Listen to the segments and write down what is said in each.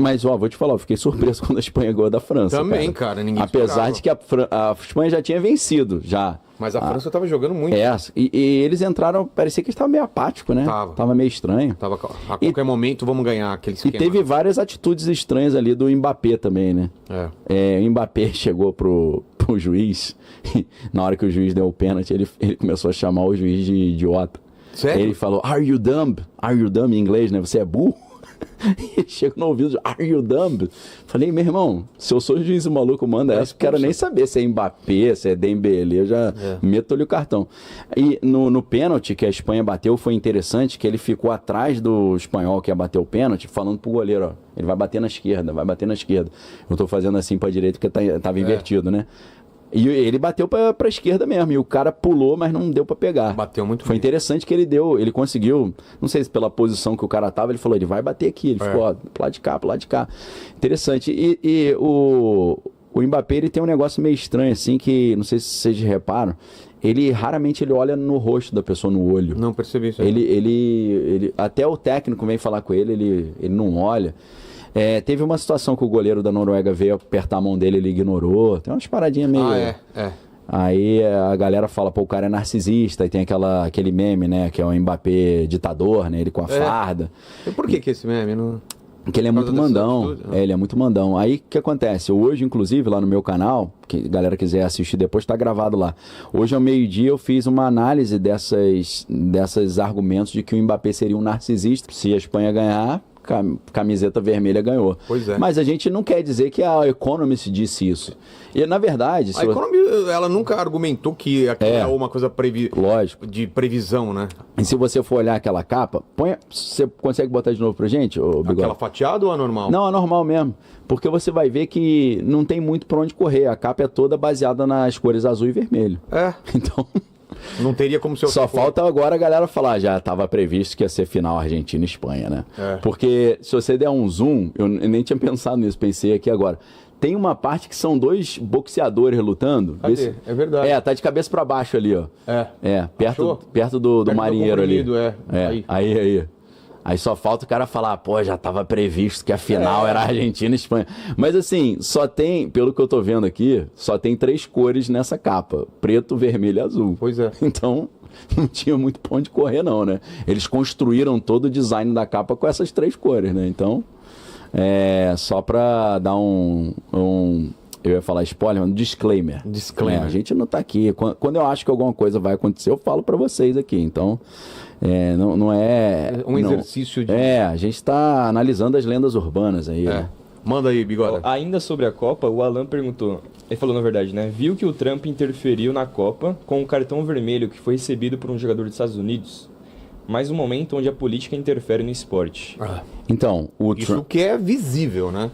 Mas, ó, vou te falar, eu fiquei surpreso quando a Espanha ganhou da França. Também, cara, ninguém Apesar esperava. de que a Espanha já tinha vencido, já. Mas a França tava jogando muito. E eles entraram, parecia que eles estavam meio apáticos, né? Tava meio estranho. Tava, a qualquer momento vamos ganhar aquele esquema. E teve várias atitudes estranhas ali do Mbappé também, né? O Mbappé chegou pro juiz, na hora que o juiz deu o pênalti, ele começou a chamar o juiz de idiota. Sério? Ele falou, are you dumb? Are you dumb em inglês, né? Você é burro? E chega no ouvido, are you dumb? Falei, meu irmão, se eu sou o juiz e o maluco manda essa, quero nem saber se é Mbappé, se é Dembélé, eu já meto-lhe o cartão. E no pênalti que a Espanha bateu, foi interessante que ele ficou atrás do espanhol que ia bater o pênalti, falando pro goleiro, ó, ele vai bater na esquerda, vai bater na esquerda. Eu tô fazendo assim pra direita porque tava invertido, né? E ele bateu pra esquerda mesmo, e o cara pulou, mas não deu pra pegar. Bateu muito Foi interessante que ele conseguiu, não sei se pela posição que o cara tava, ele falou, ele vai bater aqui, ele ficou, ó, pro lado de cá. Interessante. E o Mbappé, ele tem um negócio meio estranho, assim, que, não sei se vocês reparam, raramente ele olha no rosto da pessoa, no olho. Não percebi isso. Ele até o técnico vem falar com ele não olha. Teve uma situação que o goleiro da Noruega veio apertar a mão dele, ele ignorou. Tem umas paradinhas meio... Aí a galera fala, pô, o cara é narcisista, e tem aquele meme, né, que é o Mbappé ditador, né, ele com a farda. E por que esse meme? Não... Porque ele é muito mandão. Ele é muito mandão. Aí o que acontece? Hoje, inclusive, lá no meu canal, que a galera quiser assistir depois, tá gravado lá. Hoje, ao meio-dia, eu fiz uma análise dessas argumentos de que o Mbappé seria um narcisista. Se a Espanha ganhar, camiseta vermelha ganhou. Pois é. Mas a gente não quer dizer que a Economist disse isso. E, na verdade... A Economist, ela nunca argumentou que aquilo é uma coisa lógico. De previsão, né? E se você for olhar aquela capa, você consegue botar de novo pra gente, ô Bigode? Aquela fatiada ou a normal? Não, a normal mesmo. Porque você vai ver que não tem muito pra onde correr. A capa é toda baseada nas cores azul e vermelho. Então... Não teria como ser... Só falta agora a galera falar, já estava previsto que ia ser final Argentina e Espanha, né? Porque se você der um zoom, eu nem tinha pensado nisso, pensei aqui agora. Tem uma parte que são dois boxeadores lutando. Cadê? É verdade. Tá de cabeça para baixo ali, ó. Perto do marinheiro ali. Aí só falta o cara falar, pô, já estava previsto que a final era Argentina e Espanha. Mas assim, só tem, pelo que eu tô vendo aqui, só tem 3 cores nessa capa. Preto, vermelho e azul. Pois é. Então, não tinha muito pra onde correr não, né? Eles construíram todo o design da capa com essas 3 cores, né? Então, só pra dar eu ia falar spoiler, mas disclaimer. A gente não tá aqui. Quando eu acho que alguma coisa vai acontecer, eu falo pra vocês aqui. Então... não é... exercício de... a gente está analisando as lendas urbanas aí. Né? Manda aí, Bigode. Ainda sobre a Copa, o Alan perguntou, ele falou na verdade, né? Viu que o Trump interferiu na Copa com o cartão vermelho que foi recebido por um jogador dos Estados Unidos? Mais um momento onde a política interfere no esporte. Então, isso que é visível, né?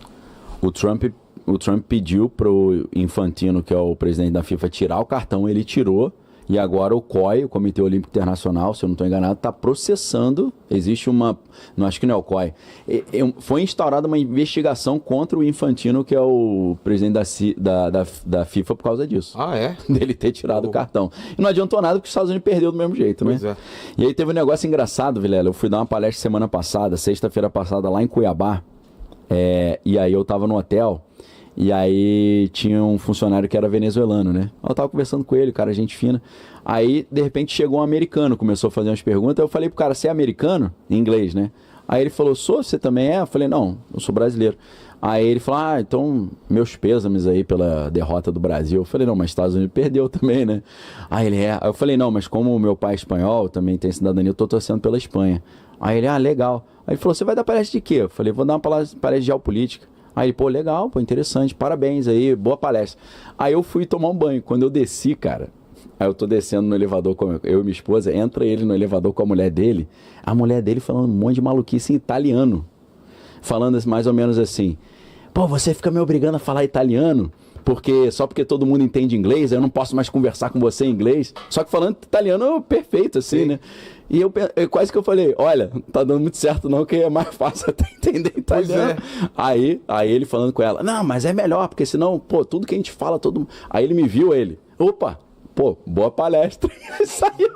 O Trump pediu pro Infantino, que é o presidente da FIFA, tirar o cartão, ele tirou. E agora o COI, o Comitê Olímpico Internacional, se eu não estou enganado, está processando. Existe não acho que não é o COI. Foi instaurada uma investigação contra o Infantino, que é o presidente da FIFA, por causa disso. Dele ter tirado o cartão. E não adiantou nada porque os Estados Unidos perdeu do mesmo jeito, né? E aí teve um negócio engraçado, Vilela. Eu fui dar uma palestra semana passada, sexta-feira passada, lá em Cuiabá. E aí eu estava no hotel. E aí tinha um funcionário que era venezuelano, né? Eu tava conversando com ele, cara, gente fina. Aí, de repente, chegou um americano, começou a fazer umas perguntas. Eu falei pro cara, você é americano? Em inglês, né? Aí ele falou, você também é? Eu falei, não, eu sou brasileiro. Aí ele falou, então, meus pêsames aí pela derrota do Brasil. Eu falei, não, mas Estados Unidos perdeu também, né? Aí ele Aí eu falei, não, mas como o meu pai é espanhol, também tem cidadania, eu tô torcendo pela Espanha. Aí ele, legal. Aí ele falou, você vai dar palestra de quê? Eu falei, vou dar uma palestra de geopolítica. Aí, legal, interessante, parabéns aí, boa palestra. Aí eu fui tomar um banho. Quando eu desci, cara, aí eu tô descendo no elevador, eu e minha esposa, entra ele no elevador com a mulher dele falando um monte de maluquice em italiano. Falando mais ou menos assim, pô, você fica me obrigando a falar italiano, só porque todo mundo entende inglês, eu não posso mais conversar com você em inglês. Só que falando italiano perfeito, assim, né? E eu quase que eu falei, olha, não tá dando muito certo não, que é mais fácil até entender italiano. Aí ele falando com ela, não, mas é melhor, porque senão, tudo que a gente fala, todo mundo... Aí ele me viu, boa palestra. E saiu.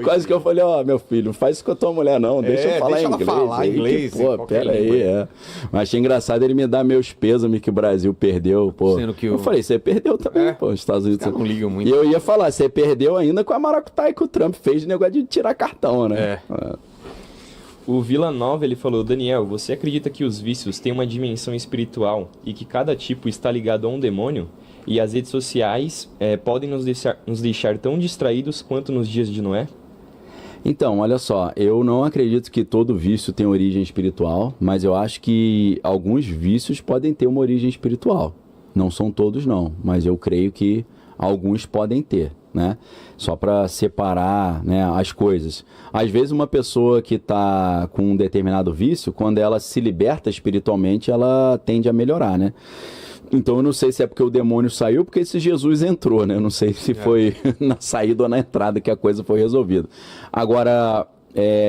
Quase que eu falei, meu filho, não faz isso com a tua mulher não, deixa eu falar deixa inglês. ela falar aí, inglês, pô, pera aí, Mas achei engraçado ele me dar meus pêsames que o Brasil perdeu, pô. Sendo que eu falei, você perdeu também, pô, os Estados Unidos. Não ligam muito. E eu ia falar, você perdeu ainda com a maracutaia que o Trump fez de negócio de tirar cartão, né? O Vila Nova, ele falou, Daniel, você acredita que os vícios têm uma dimensão espiritual e que cada tipo está ligado a um demônio? E as redes sociais podem nos deixar tão distraídos quanto nos dias de Noé? Então, olha só, eu não acredito que todo vício tem origem espiritual, mas eu acho que alguns vícios podem ter uma origem espiritual. Não são todos não, mas eu creio que alguns podem ter, né? Só para separar, né, as coisas. Às vezes uma pessoa que está com um determinado vício, quando ela se liberta espiritualmente, ela tende a melhorar, né? Então eu não sei se é porque o demônio saiu, porque esse Jesus entrou, né? Eu não sei se foi na saída ou na entrada que a coisa foi resolvida. Agora,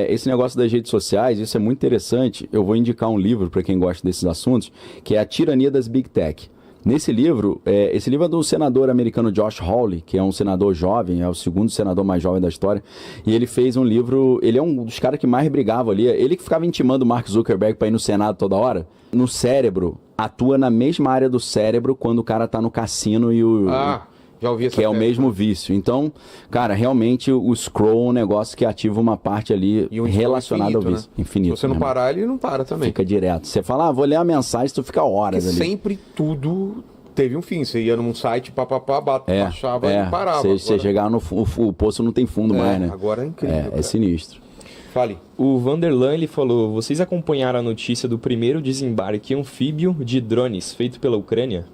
esse negócio das redes sociais, isso é muito interessante. Eu vou indicar um livro para quem gosta desses assuntos, que é A Tirania das Big Tech. Nesse livro, esse livro é do senador americano Josh Hawley, que é um senador jovem, é o segundo senador mais jovem da história, e ele fez um livro, ele é um dos caras que mais brigava ali, ele que ficava intimando o Mark Zuckerberg para ir no Senado toda hora. No cérebro, atua na mesma área do cérebro quando o cara tá no cassino e o... já ouvi essa que é o mesmo vício. Então, cara, realmente o scroll é um negócio que ativa uma parte ali relacionada ao vício. Né? Infinito. Se você não parar, ele não para também. Fica direto. Você fala, vou ler a mensagem, tu fica horas ali. Sempre tudo teve um fim. Você ia num site, baixava e parava. Você chegar no o poço não tem fundo mais, né? Agora é incrível. É sinistro. Fale. O Vanderlan, ele falou, vocês acompanharam a notícia do primeiro desembarque anfíbio de drones feito pela Ucrânia?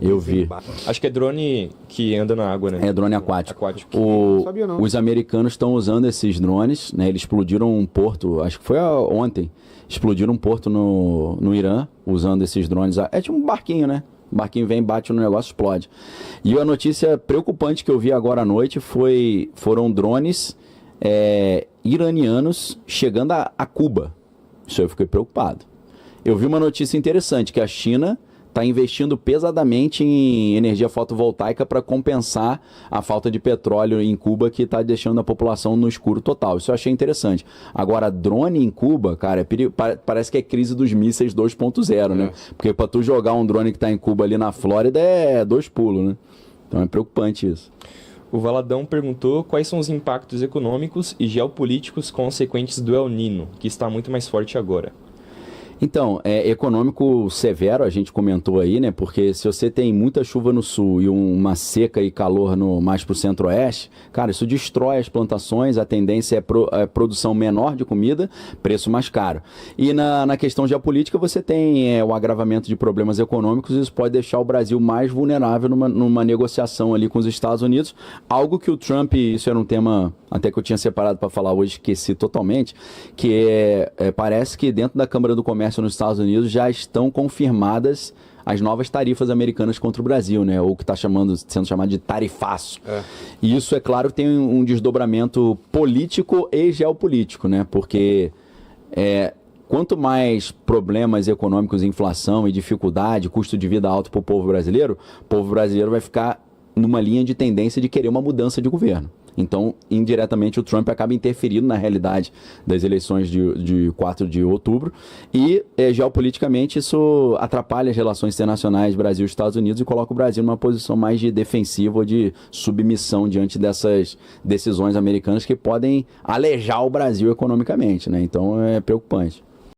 Eu vi. Acho que é drone que anda na água, né? É drone aquático. Não sabia, não. Os americanos estão usando esses drones, né? Eles explodiram um porto, acho que foi ontem, explodiram um porto no Irã, usando esses drones. É tipo um barquinho, né? O barquinho vem, bate no negócio, explode. E a notícia preocupante que eu vi agora à noite foram drones iranianos chegando a Cuba. Isso eu fiquei preocupado. Eu vi uma notícia interessante, que a China está investindo pesadamente em energia fotovoltaica para compensar a falta de petróleo em Cuba, que está deixando a população no escuro total. Isso eu achei interessante. Agora, drone em Cuba, cara, parece que é crise dos mísseis 2.0, né? Porque para tu jogar um drone que está em Cuba ali na Flórida é 2 pulos, né? Então é preocupante isso. O Valadão perguntou quais são os impactos econômicos e geopolíticos consequentes do El Niño, que está muito mais forte agora. Então, econômico severo, a gente comentou aí, né? Porque se você tem muita chuva no sul e uma seca e calor mais pro centro-oeste, cara, isso destrói as plantações, a tendência é produção menor de comida, preço mais caro. E na questão geopolítica, você tem o agravamento de problemas econômicos, e isso pode deixar o Brasil mais vulnerável numa negociação ali com os Estados Unidos, algo que o Trump, isso era um tema até que eu tinha separado para falar hoje, esqueci totalmente, que parece que dentro da Câmara do Comércio nos Estados Unidos já estão confirmadas as novas tarifas americanas contra o Brasil, né? Ou que está sendo chamado de tarifaço. E isso, é claro, tem um desdobramento político e geopolítico, né? Porque quanto mais problemas econômicos, inflação e dificuldade, custo de vida alto para o povo brasileiro vai ficar numa linha de tendência de querer uma mudança de governo. Então, indiretamente, o Trump acaba interferindo na realidade das eleições de 4 de outubro e, geopoliticamente, isso atrapalha as relações internacionais Brasil e Estados Unidos e coloca o Brasil numa posição mais de defensiva ou de submissão diante dessas decisões americanas que podem alejar o Brasil economicamente, né? Então, é preocupante.